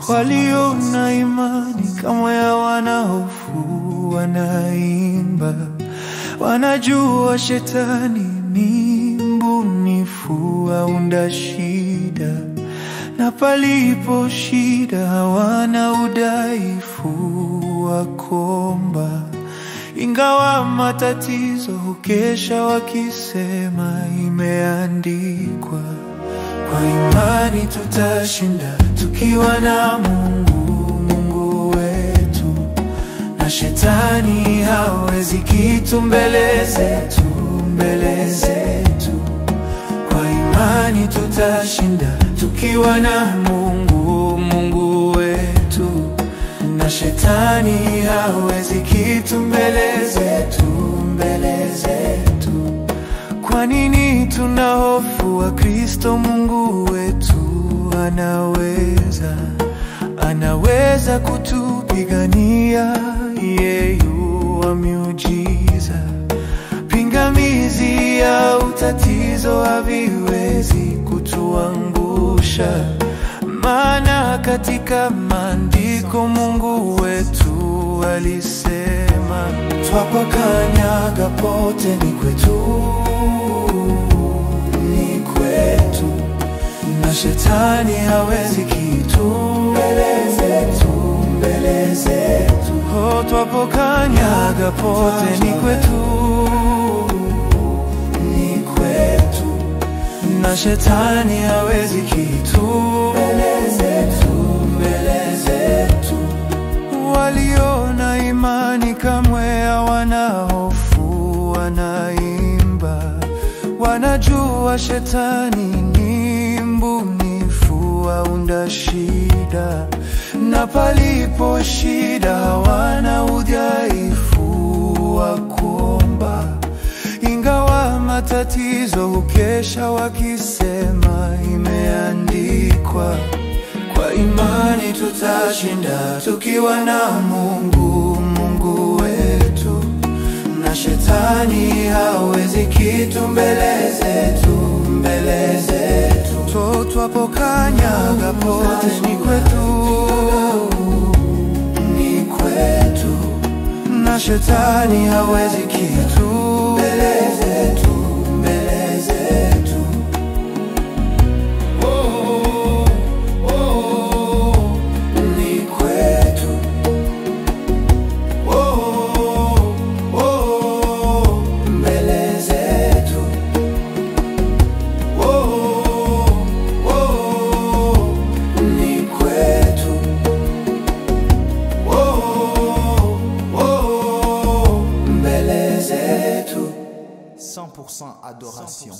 Walio na imani kama ya wanahofu wanaimba, wanajua shetani ni mbunifu aunda shida, na palipo shida hawana udhaifu wa kuomba. Ingawa matatizo hukesha wakisema imeandikwa, kwa imani tutashinda tukiwa na Mungu wetu, na shetani hawezi kitu mbele zetu. Kwa imani tutashinda tukiwa na Mungu wetu, na shetani hawezi kitu mbele zetu. Kwa nini tuna hofu? Wa Kristo Mungu wetu anaweza kutupigania. Yeye wa miujiza, pingamizi ya utatizo haviwezi kutuangusha, maana katika maandiko Mungu wetu alisema, twapakanyaga pote ni kwetu, na shetani hawezi kitu mbele zetu. Twapakanyaga pote ni kwetu, na shetani hawezi kitu mbele zetu. Walio na imani kamwe hawana hofu, wanaimba, wanajua shetani ni mbunifu aunda shida, na palipo shida hawana udhaifu wa kuomba. Ingawa matatizo hukesha wakisema imeandikwa, kwa imani tutashinda tukiwa na Mungu wetu, na shetani hawezi kitu mbele zetu. Twapakanyaga pote ni kwetu, na shetani hawezi kitu mbele zetu. Adoration.